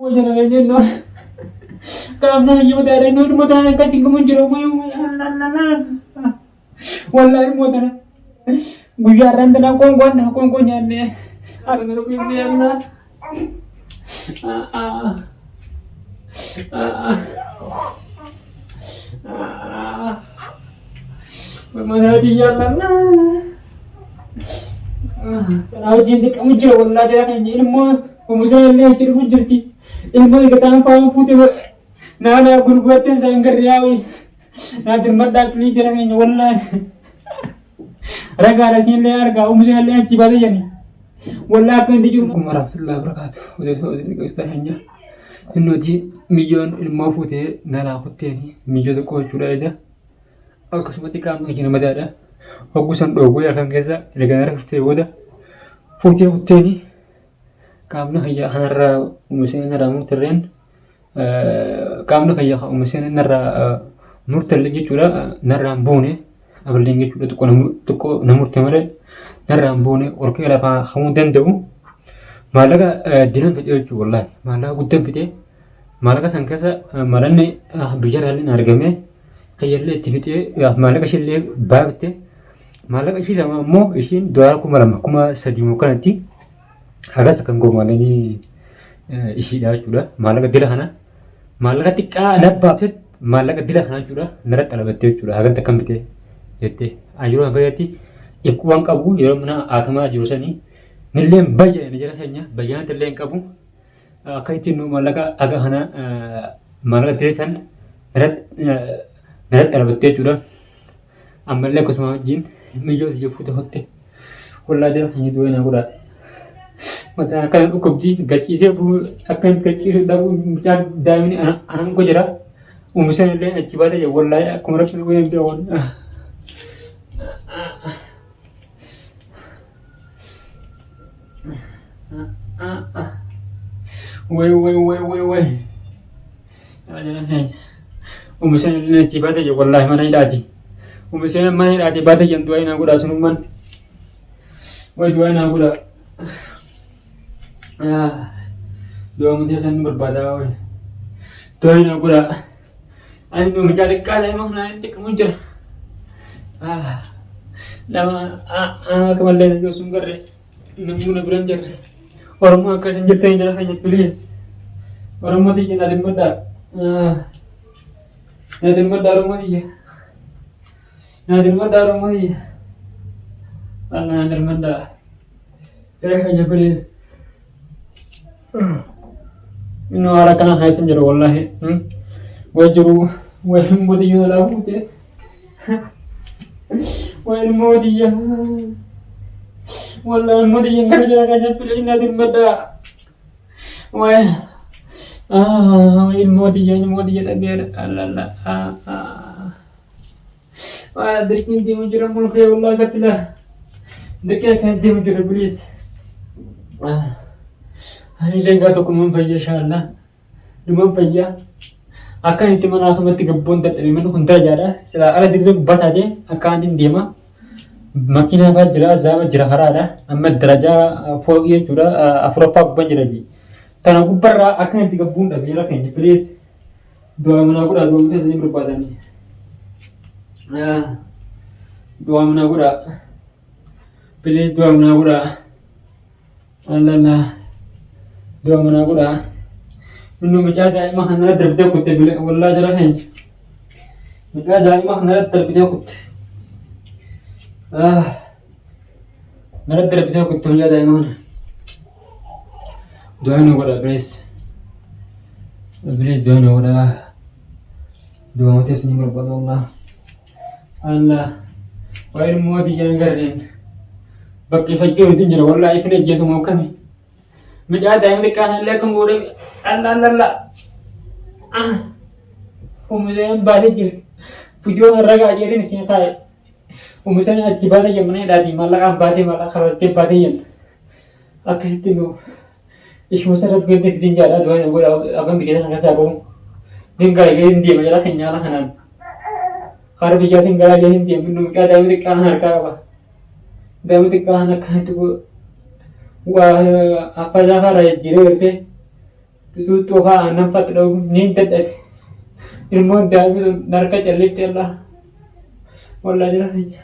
Jangan aja no. Karena ibu dari nur mau tanya kacing kamu jeruk mau wallahi mau tanya. Gujaran tanah kongkong nyanyi. Ada nur biar na. Memang dia karena. Kalau cinta kamu jeruk wallahi jangan ilmu. Pemusaha yang cerita cerita. Ilmu yang kita paham putih. Nana gurguatin sanggar yawi. Nanti merda kli jerami wallahi. Raga rasin le arga umse le cibade jani. Wallahi kan dijur. Warahmatullahi wabarakatuh. Udah istahnya. Innoti milyon ilmu putih nana kuteni milyon ko curada. Aku semati kamu kena madada. Aku sandogo ya kan kesa legara putih udah. Putih kuteni. Kamu hanya hara umse nara murteren. Kamu kayak misalnya nara murtel lagi cura nara bone, apalagi cura tuko namur temare nara bone orke apa kamu dendu, malaga dinan pete cuci malaga gudem pete, malaga sangkasa malane bicara lain hargame kayak le tivite malaga sih le babte, malaga sih sama mo isin doa kuma sadimu kanti, haga sakang gomalani isi dah cura malaga dirahana. Malaga tika nabbafet malaga dila kana jura narat alabatte jura hagan takamte jette ayuro bayati ikuwan qabu yero mana akama jurusani nillen baye ni jara hanya bayan tellen qabu kaitinu malaga aga hana malaga desan narat alabatte jura amalle kusma jin mijo jefuta hotte walla jara hanya duena gura mata kan ukubdi gaci sai bu akan gaci da bu mutar da mini anan gojira umusan le a cibada ya wallahi akum rafin goyen da won wai ajaran hay umusan le cibada ya wallahi mana idadi umusan mana idadi bada yan duai na guda sunuman wai duai na guda dua muda san berbada weh. Tuh ini aku dah. Anu mencari kala emang nanti kemuncul. Lama kembali lagi sungguh deh. Nunggu nak beranjak. Orang mau akan senjata yang jelas hanya tulis. Orang mau tidak ada muda. Ada muda rumah dia. Ada muda rumah dia. Ada muda. Saya hanya tulis. Ino ara kana haisen jero wallahi wajru wa modi yala hute wa modi ya wallahi modi yang kerja kerja pilih nadin beda wa modi ya biar alala wa dirikin di mujra mulk ya wallahi katila dikya kan di mujra please Ini enggak tahu kemana pergi insyaallah. Cuma pergi. Akan itu mana aku mesti gabung dari mana kunta jara. Setelah ada diri bata aja. Akan ini dia mah. Makin apa jelas zaman jelas harada. Amma deraja fogi juga afropak banjir lagi. Karena aku pernah akan itu gabung dari jara kayaknya. Please. Dua mana aku dah dua minit saja berpada ni. Dua mana aku dah. Please dua mana aku dah. Allah. Dua mana gula, minum menjaga imah nara terbitnya kutte bila wallah jarah hen, menjaga imah nara terbitnya kutte, nara terbitnya kutte menjaga imah, dua mana gula please dua mana gula, dua mati senyum berbuat Allah, wair mau dijalan garin, baki fakir itu jera wallah ifne jesu mau kami. Menjadi yang dikasih lekum udah Allah umusan balik pujuan raga jadi ni sih kai umusan aji balik yang mana dari malah balik malah kalau tiap balik aku situ nu isu musa rat gede gede jara dua yang gue akan bikin angkat sabung tinggal gini dia majalah kenyala kanan kalau bikin tinggal gini dia minum kada yang dikasih harga apa dia dikasih harga itu wah apa jaga raya jire ke Tutu ha nampak dong ni tetek. Ilmu dalam narka celik telah. Wallah jelas.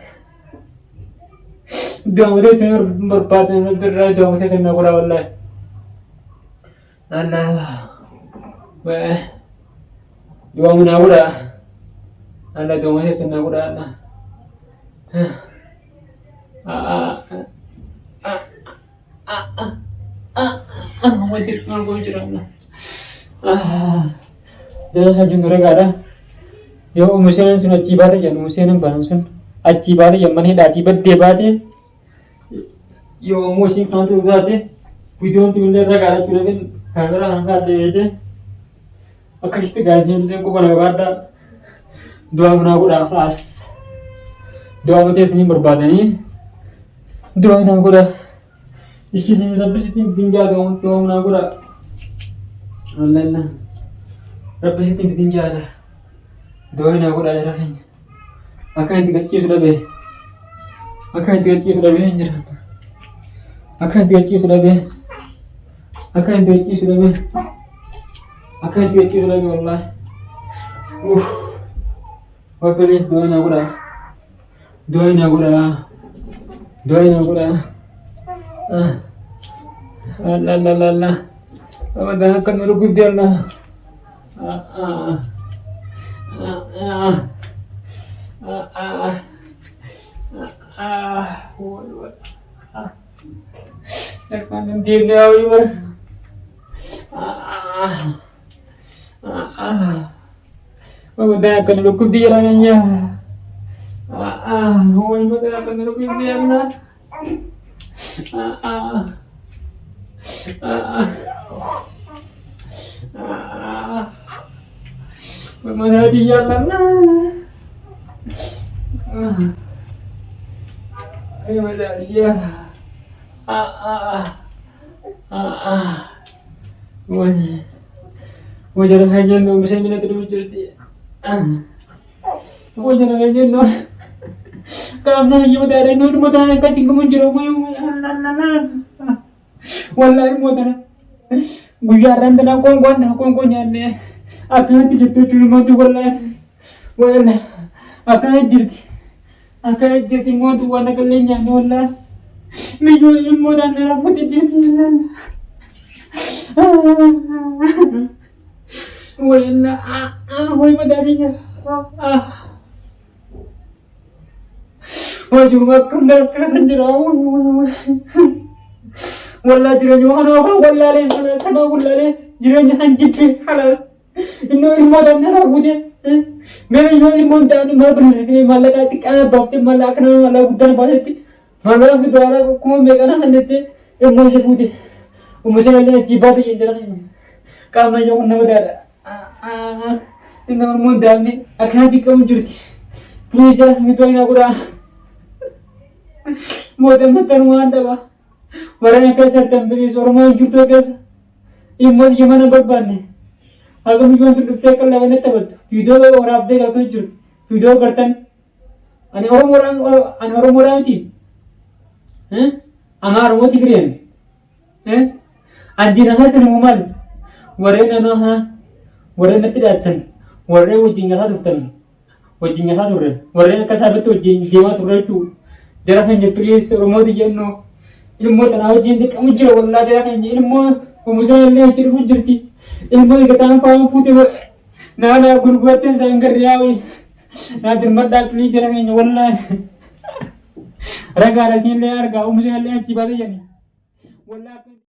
Dua saya berpat dengan berat dua saya nak kurang wallah. Allah. Wah. Dua mana kurang. Allah dua saya nak kurang Allah. Mati kau cerana. Jangan hanya orang ada. Yo musim sudah cibat aja, musim bangsun. Cibat aja mana dah cibat debat ya. Yo musim kan tu berarti. Video tu benda dah ada cuma kan kamera angkat deh aja. Akhir itu gaji itu aku pada ada. Dua mana aku dah kelas. Dua mati sini berbadan ni. Dua mana aku dah. Iski sini sampai sini tinggal dua mana aku dah. Allah. Berapa sih tinggi ada? Dua ini aku dah ada kan? Akan tiga kilo sudah be. Akan tiga kilo sudah be anjir. Akan tiga kilo sudah be. Akan tiga kilo sudah be. Akan tiga kilo sudah be Allah. Apa ni dua ini aku dah. Dua ini aku dah. Dua ini aku dah. Allah. Apa dah akan merugi dia lah. Tekan dia dah ibu. Apa dah akan merugi dia lah. Apa dah akan merugi dia lah. Bagaimana dia mana? Bagaimana dia? Wah jangan hanya no bisa minat terus jadi. Wah jangan hanya no. Kamu lagi mau ada no mau ada kancing kamu jeruk yang wallahi mau ada. Gujaran tanah kongkong nyane. Akan tidak terima tu wallahi. Akan jadi mau tu anak kalian wallahi. Minggu ini mau dan nak putih jadi. Wallahi madarinya. Cuma kandar kesan jerau. Wallahi jiranya mana wallahi sana wallahi jiranya hanjit halas. Ino ilmu dan nak putih. Mere ilmu dan nak benar malah katik bakti malah kena malah udan balik. Malah ke doara ko megana hanete ilmu se putih. Umse le cibat ye jalan. Kam yang nak ada. Ino ilmu dan ni akhirnya kamu jurti. Please jangan itu yang aku dah. Mau matan mana dah. Warna kesar temperi orang mau jurtu kes. Ilmu gimana berban ni? Aku mungkin tu kita kalau lagi nanti betul. Video orang update aku jur. Video kertan. Ane orang itu. Amar mau tigrian. Anjing nahas ni mumal. Warna nahah. Warna tidak tan. Warna ujingnya satu tan. Ujingnya satu re. Warna kesar betul jema tu re tu. Jangan hanya please orang mau dijenno. Ilmu tanah ujing dek kamu jauh wallah jangan hanya ilmu. Pemusaha yang cerita cerita. Ilmu kita tanpa putih. Nada gurguatin sanggar yawi. Nanti merda kli jangan hanya wallah. Raga rasin le arga pemusaha yang cibat aja ni. Wallah.